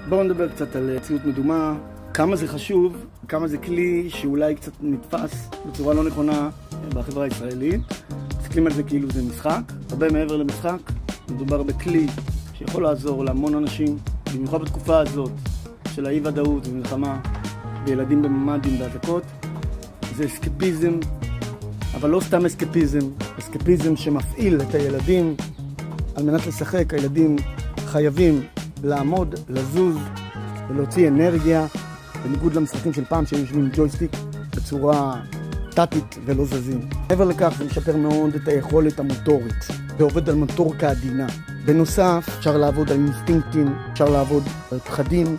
בואו נדבר קצת על ציוד מדומה, כמה זה חשוב, כמה זה כלי שאולי קצת נתפס בצורה לא נכונה בחברה הישראלית. מסתכלים על זה כאילו זה משחק, הרבה מעבר למשחק, מדובר בכלי שיכול לעזור להמון אנשים, במיוחד בתקופה הזאת של האי-ודאות ומלחמה בילדים בממ"דים בהזקות. זה אסקפיזם, אבל לא סתם אסקפיזם, אסקפיזם שמפעיל את הילדים על מנת לשחק. הילדים חייבים לעמוד, לזוז ולהוציא אנרגיה, בניגוד למשחקים של פעם שהם יושבים עם ג'ויסטיק בצורה טאטית ולא זזים. מעבר לכך זה משפר מאוד את היכולת המוטורית, ועובד על מוטוריקה עדינה. בנוסף אפשר לעבוד על אינסטינקטים, אפשר לעבוד על פחדים,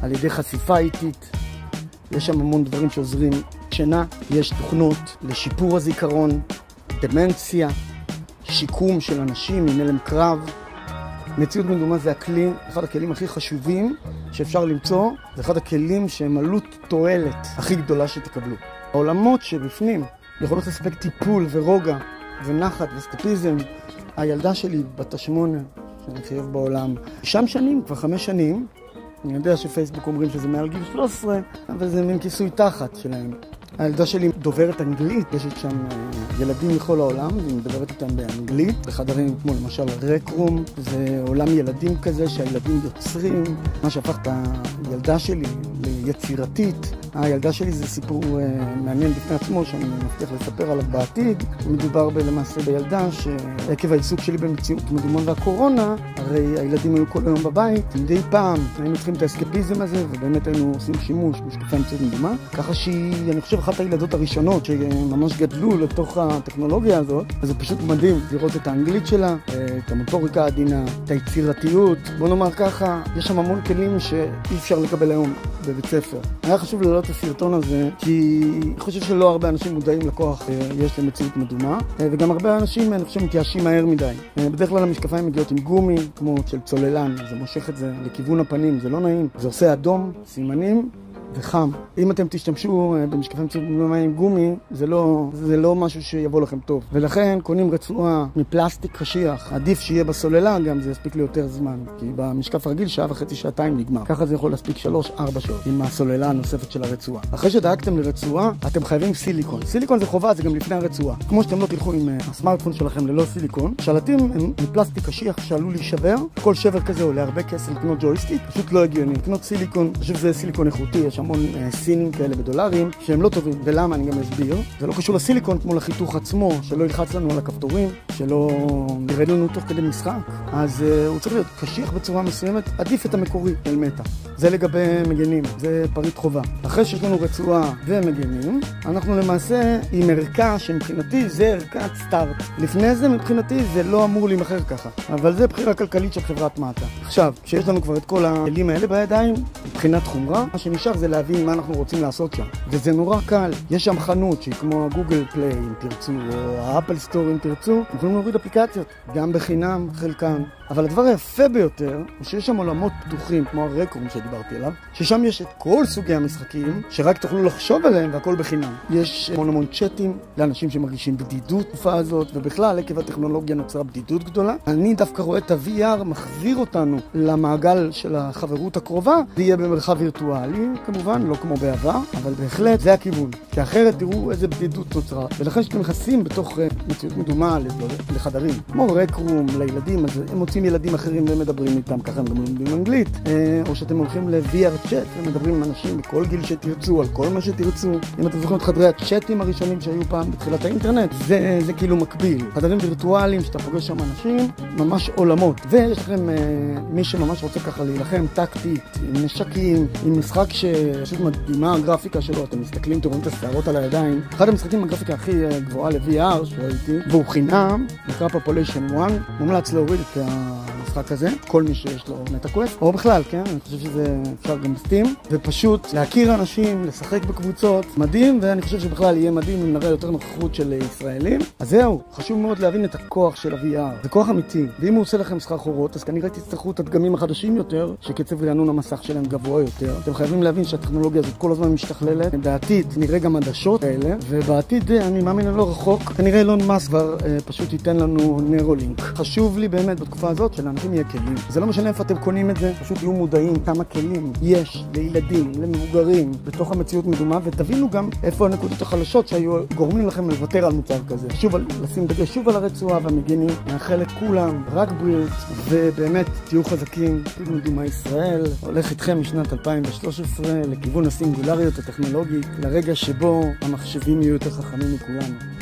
על ידי חשיפה איטית. יש שם המון דברים שעוזרים. שינה, יש תוכנות לשיפור הזיכרון, דמנציה, שיקום של אנשים עם הלם קרב. מציאות מדומה זה הכלי, אחד הכלים הכי חשובים שאפשר למצוא, זה אחד הכלים שהם עלות תועלת הכי גדולה שתקבלו. העולמות שבפנים יכולות לספק טיפול ורוגע ונחת וסקפיזם. הילדה שלי בת 8 שאני חייב בעולם, שם שנים, כבר 5 שנים. אני יודע שפייסבוק אומרים שזה מעל גיל 13, אבל זה מין כיסוי תחת שלהם. הילדה שלי דוברת אנגלית, יש שם ילדים מכל העולם, והיא מדברת איתם באנגלית, בחדרים כמו למשל רקרום, זה עולם ילדים כזה שהילדים יוצרים, מה שהפך את הילדה שלי ליצירתית. הילדה שלי זה סיפור מעניין בפני עצמו, שאני מבטיח לספר עליו בעתיד. מדובר למעשה בילדה שעקב העיסוק שלי במציאות מדומה והקורונה, הרי הילדים היו כל היום בבית, מדי פעם היינו צריכים את האסקפיזם הזה, ובאמת היינו עושים שימוש בשקופי מציאות מדומה, ככה שהיא, אני חושב, אחת הילדות הראשונות שממש גדלו לתוך הטכנולוגיה הזאת. אז זה פשוט מדהים לראות את האנגלית שלה, את המוטוריקה העדינה, את היצירתיות. בוא נאמר ככה, יש שם המון כלים שאי אפשר לקבל היום בבית ספר. היה חשוב לראות את הסרטון הזה, כי אני חושב שלא הרבה אנשים מודעים לכוח יש למציאות מדומה, וגם הרבה אנשים, אני חושב, מתייאשים מהר מדי. בדרך כלל המשקפיים מגיעות עם גומי, כמו של צוללן, זה מושך את זה לכיוון הפנים, זה לא נעים. זה עושה אדום, סימנים, וחם. אם אתם תשתמשו במשקפיים מציאות מדומה עם גומי, זה לא משהו שיבוא לכם טוב. ולכן קונים רצועה מפלסטיק קשיח. עדיף שיהיה בסוללה, גם זה יספיק לי יותר זמן. כי במשקף הרגיל 1.5 שעתיים נגמר. ככה זה יכול להספיק 3-4 שעות עם הסוללה הנוספת של הרצועה. אחרי שדאגתם לרצועה, אתם חייבים סיליקון. סיליקון זה חובה, זה גם לפני הרצועה. כמו שאתם לא תלכו עם הסמארטפון שלכם ללא סיליקון. שלטים הם מפלסטיק קשיח שעלול להישבר. כל שבר כזה עולה הרבה כסף לקנות ג'ויסטיק. פשוט לא הגיוני. לקנות סיליקון, אני חושב שזה סיליקון איכותי. יש המון סינים כאלה בדולרים שהם לא טובים. ולמה? אני גם אסביר. זה לא קשור לסיליקון כמו לחיתוך עצמו, שלא ילחץ לנו על הכפתורים, שלא ירד לנו תוך כדי משחק. אז הוא צריך להיות קשיח בצורה מסוימת, עדיף את המקורי אל מטה. זה לגבי מגנים, זה פריט חובה. אחרי שיש לנו רצועה ומגנים, אנחנו למעשה עם ערכה שמבחינתי זה ערכת סטארט. לפני זה מבחינתי זה לא אמור להימחר ככה, אבל זה בחירה כלכלית של חברת מטה. עכשיו, כשיש לנו כבר את כל הכלים האלה בידיים, מבחינת חומרה, מה שנשאר זה להבין מה אנחנו רוצים לעשות שם. וזה נורא קל. יש שם חנות שהיא כמו הגוגל פליי אם תרצו, או האפל סטור אם תרצו, יכולים להוריד אפליקציות, גם בחינם חלקן. אבל הדבר היפה ביותר הוא שיש שם עולמות פתוחים, כמו הרקרום שדיברתי עליו, ששם יש את כל סוגי המשחקים שרק תוכלו לחשוב עליהם והכל בחינם. יש המון צ'אטים לאנשים שמרגישים בדידות בתקופה הזאת, ובכלל עקב הטכנולוגיה נוצרה בדידות גדולה. אני דווקא רואה את ה-VR מחזיר אותנו למעגל של החברות הקרובה, זה יהיה במרחב וירטואלי, כמובן, לא כמו בעבר, אבל בהחלט זה הכיוון. כי אחרת תראו איזה בדידות נוצרה. ולכן שאתם נכנסים בתוך מציאות מדומה לחדרים, כמו רקרום לילדים, אז הם מוצאים ילדים אחרים ומדברים איתם, ככה הם גם לומדים אנגלית, או שאתם הולכים ל-VR צ'אט ומדברים עם אנשים בכל גיל שתרצו, על כל מה שתרצו. אם אתם זוכרים את חדרי הצ'אטים הראשונים שהיו פעם בתחילת האינטרנט, זה כאילו מקביל. חדרים וירטואליים שאתה פוגש שם אנשים, ממש עולמות. ויש לכם מי שממש רוצה ככה להילחם טקטית, עם נשקים, עם משחק שפשוט מדהימה הגרפיקה שלו, אתם מסתכלים, תראו את השערות על הידיים. אחד המשחקים עם הגרפיקה הכי גבוהה ל-VR שראיתי, והוא חינם, נקרא Population 1, מומלץ להוריד את המשחק הזה, כל מי שיש לו מטה-קווסט, או בכלל, כן? אני חושב שזה אפשר גם בסטים, ופשוט להכיר אנשים, לשחק בקבוצות, מדהים, ואני חושב שבכלל יהיה מדהים אם נראה יותר נוכחות של ישראלים. אז זהו, חשוב מאוד להבין את הכוח של ה-VR, זה כוח אמיתי, ואם הוא עושה לכם סחרחורות, אז כנראה תצטרכו את הדגמים החדשים יותר, שקצב רענון המסך שלהם גבוה יותר. אתם חייבים להבין שהטכנולוגיה הזאת כל הזמן משתכללת, בעתיד נראה גם עדשות האלה, ובעתיד אני מאמין לא רחוק, כנראה אילון מאסק כבר פשוט ייתן לנו נוירולינק. חשוב לי באמת בתקופה הזאת שלאנשים יהיה כלים. זה לא משנה איפה אתם קונים את זה, פשוט יהיו מודעים כמה כלים יש לילדים, למבוגרים, בתוך המציאות מדומה, ותבינו גם איפה הנקודות החלשות שהיו גורמים לכם לוותר על מוצר כזה. שוב, לשים דגש שוב על הרצועה והמגינים, מאחל לכולם רק בריאות, ובאמת תהיו חזקים. עתיד מדומה ישראל הולך איתכם משנת 2013 לכיוון הסינגולריות הטכנולוגית, לרגע שבו המחשבים יהיו יותר חכמים מכולנו.